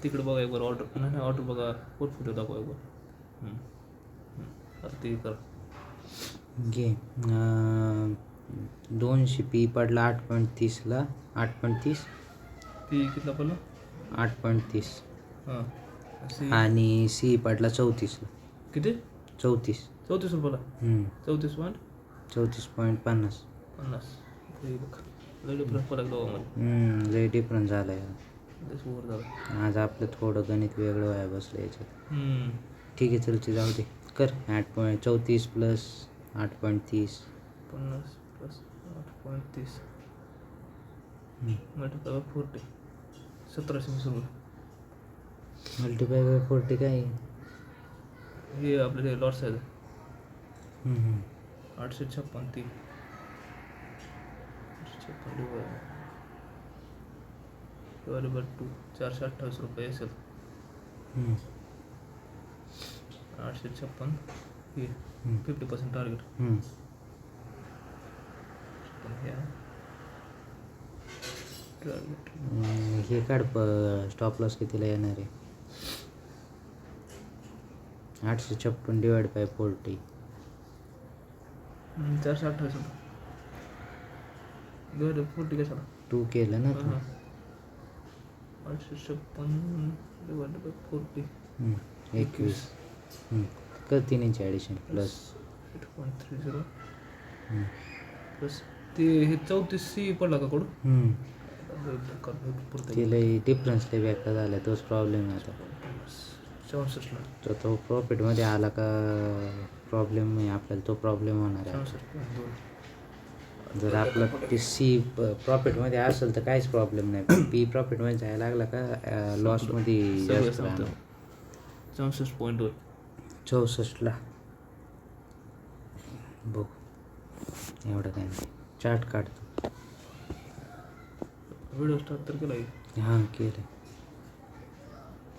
तिकडे बघा एक बार ऑर्डर नाही ऑर्डर बघा पोर्टफोलिओ दाखवा एक बार. आता ते कर घे 200 पी पडला 8.30ला 8.30 ती कितला पडला 8.30 हां आणि सी पडला 34ला किती 34 34 रुपयाला 34 34.50 50 लय डिफरन्स पडला दोघांमध्ये लय डिफरन्स झाला यार. तेच वर झालं आज आपलं थोडं गणित वेगळं व्हाय बसलं याच्यात. ठीक आहे चलते जाऊ दे कर 8.34 प्लस 8.30 50 प्लस 8.30 मल्टिप्लाय बाय 40 1720 रुपये. मल्टिप्लाय बाय 40 काय हे आपले ते लॉट्स आहेत 856 3 डिवायडेड बाय 2 428 रुपये असेल. 856 हे 50% टार्गेट. हे काढ स्टॉप लॉस कितीला येणार आहे 856 डिवाइड बाय 40 428 रुपये डिवायडेड 40 कशाला 2 केलं ना तू 856 डिवायडेड बाय 40 21 कर तिन्हीची ॲडिशन प्लस 8.30 प्लस ते हे 34C पडला का कडून तिला डिफरन्स लय बेकार झाला तोच प्रॉब्लेम आहे आता 64ला तो प्रॉफिटमध्ये आला का प्रॉब्लेम नाही आपल्याला तो प्रॉब्लेम होणार आहे. 64.2 जर आपला टी सी प्रॉफिटमध्ये असेल तर काहीच प्रॉब्लेम नाही पण पी प्रॉफिटमध्ये जायला लागला का लॉसमध्ये जास्त राहणार. 64.2 64ला बघ एवढं काय नाही चार्ट काढतो. व्हिडिओ स्टार्ट तर केला आहे हां केलं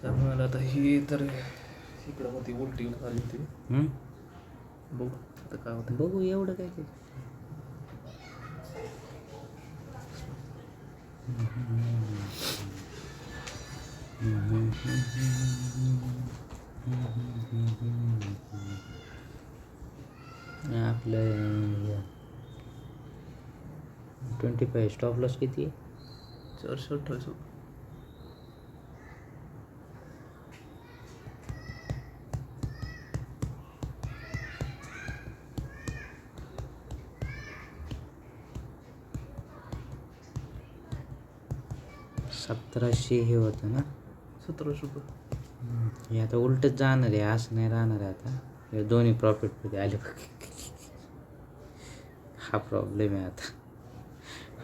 त्यामुळे आता ही तर इकडं होती उलटी झाली होती. बघू आता काय होतं बघू एवढं काय ते आपलं 25 स्टॉप लॉस किती आहे 428 रुपये. $1700 हे होतं ना 1700 रुपये. हे आता उलटच जाणार आहे असं नाही राहणार आहे आता हे दोन्ही प्रॉफिटमध्ये आले हा प्रॉब्लेम आहे आता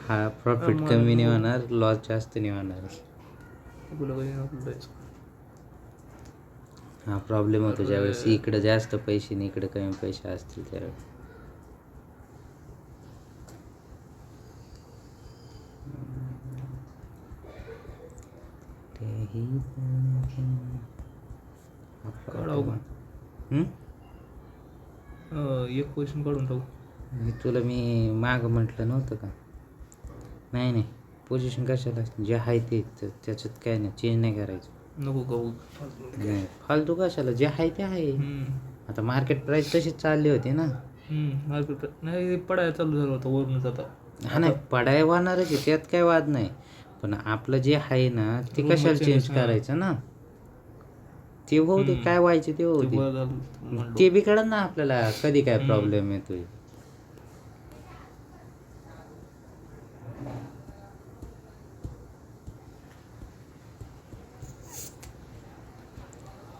हा प्रॉफिट कमी नाही होणार लॉस जास्त नाही होणार हा प्रॉब्लेम होतो ज्यावेळेस इकडं जास्त पैसे आणि इकडे कमी पैसे असतील त्यावेळेस एक पोझिशन काढून टाकू तुला मी मागं म्हटलं नव्हतं का नाही पोझिशन कशाला जे आहे ते त्याच्यात काय नाही चेंज नाही करायचं नको गहू नाही फालतू कशाला जे आहे ते आहे. आता मार्केट प्राईस तशीच चालली होती ना मार्केट नाही पडायला चालू झालं होतं वरूनच आता हा नाही पडाय वाहणारच आहे त्यात काय वाद नाही पण आपलं जे आहे ना ते कशाला चेंज करायचं ना ते होऊ दे काय व्हायचे ते होऊ दे ते बी कळत ना आपल्याला कधी काय प्रॉब्लेम येतोय.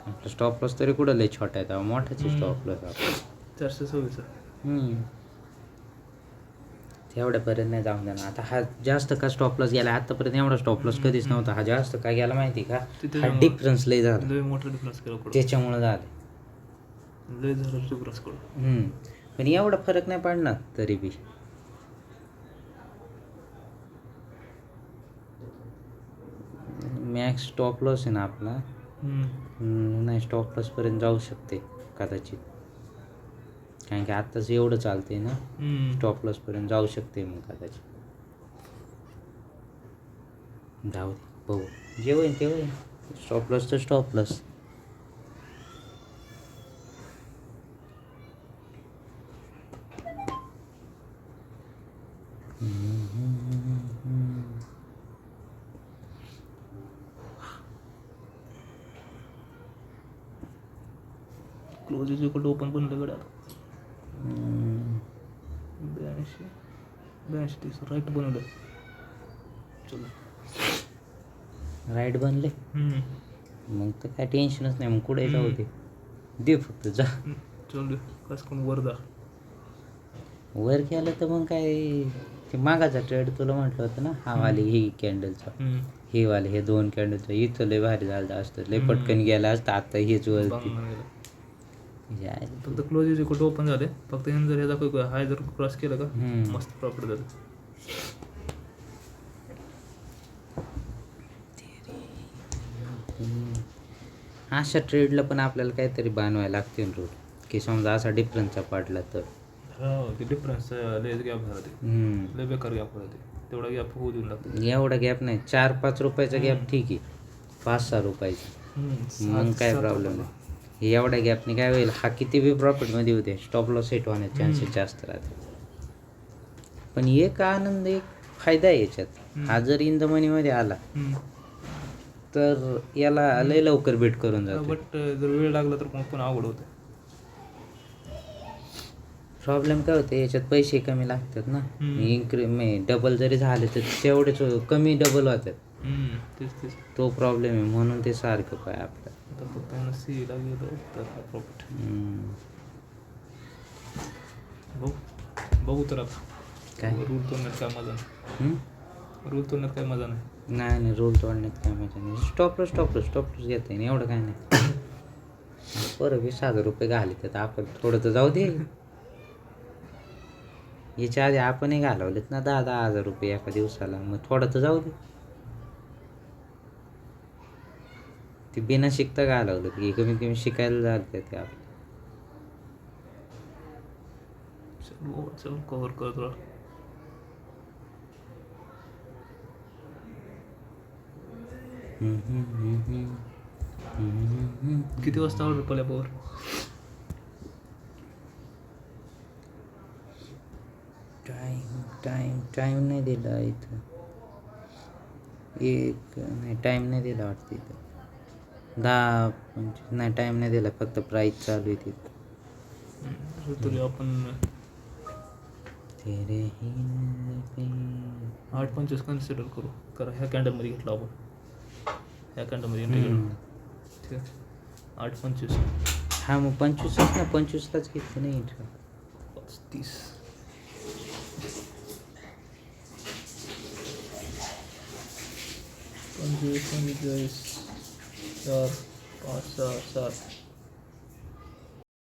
आपला स्टॉप लॉस तरी कुठं लय छोटा आहे मोठाचे स्टॉप लॉस आपला 426 तेवढ्यापर्यंत नाही जाऊन देणार. आता हा जास्त का स्टॉप लॉस गेला आतापर्यंत एवढा स्टॉप लॉस कधीच नव्हता हा जास्त का गेला माहिती का हा डिफरन्स लय झाला लय मोठा डिफरन्स केला त्याच्यामुळे झालं लय झालं डिफरन्स करून पण एवढा फरक नाही पडणार तरी बी मॅक्स स्टॉप लॉस आहे ना आपला नाही स्टॉप लॉसपर्यंत जाऊ शकते कदाचित कारण की आत्ताच एवढं चालते ना स्टॉप लॉसपर्यंत जाऊ शकते मग कदाचित जाऊ दे बघू जे होईल ते होईल. स्टॉप लॉस तर stop loss. Close is equal to open बनलं गड्या. 82 राईट बनवलं. चलो राईट बनले मग तर काय टेन्शनच नाही. मग कुठे जाऊ दे फक्त जा. चल कस कोण वर जा. वर केलं तर मग काय ते मागाचा ट्रेड तुला म्हटलं होतं ना, हा वाले ही कॅन्डलचा हे वाले हे 2 कॅन्डलचा इथं लय भारी झालं असतं. लय पटकन गेला असतं. आता हेच वरती फक्त close is equal to open झाले. फक्त ह्यानं जर ह्याचा हाय जर क्रॉस केलं का मस्त प्रॉफिट झालं. अशा ट्रेडला पण आपल्याला काहीतरी बनवायला लागते रूल, की समजा असा डिफरन्सचा पाडला तर. हो ते डिफरन्स लयच गॅप राहते. लय बेकार गॅप राहते. तेवढा गॅप होऊ देऊन लागतो. एवढा गॅप नाही. 4-5 रुपयाचा गॅप ठीक आहे. 5-6 रुपयाचा मग काय प्रॉब्लेम नाही. एवढ्या गॅपने काय होईल, हा किती बी प्रॉफिटमध्ये होते स्टॉप लॉस सेट होण्याचे चान्सेस जास्त राहते. पण एक आनंद एक फायदा आहे याच्यात. हा जर इन द मनीमध्ये आला तर याला लय लवकर बेट करून जातो. बट जर वेळ लागला तर पण अवघड होतं. प्रॉब्लेम काय होते याच्यात, पैसे कमी लागतात ना. डबल जरी झाले तर तेवढेच कमी डबल होतात. तेच तो प्रॉब्लेम आहे. म्हणून ते सारखं काय आपलं फक्त सीला गेलो तर प्रॉफिट बघू तर आता काय रूल तोडण्यात काय मजा नाही. रूल तोडण्यात काय मजा नाही. नाही रूल तोडण्यात काय मजा नाही. स्टॉप लॉस घेता येईल एवढं काय नाही. बरं 20,000 रुपये घाले तर आपण थोडं तर जाऊ दे. याच्या आधी आपणही घालवलेत ना 10,000 रुपये एका दिवसाला. मग थोडं तर जाऊ दे. ते बिना शिकता घालवलं की कमीत कमी शिकायला जाते ते आपलं. चल कव्हर कर तुला. किती वाजता ऑर्डर पडल्या पॉवर? टाईम नाही दिला इथं. टाईम नाही दिला वाटतं इथं. 10-25 नाही टाईम नाही दिला. फक्त प्राईस चालू आहे तिथं. तुला आपण 8.25 कन्सिडर करू. करा ह्या कॅन्डलमध्ये घेतला आपण. ह्या कॅन्डलमध्ये एंट्री केलं. ठीक आहे 8.25. हा मग 25च ना. 25लाच घेतलं नाही. 30 25 4 5 6 7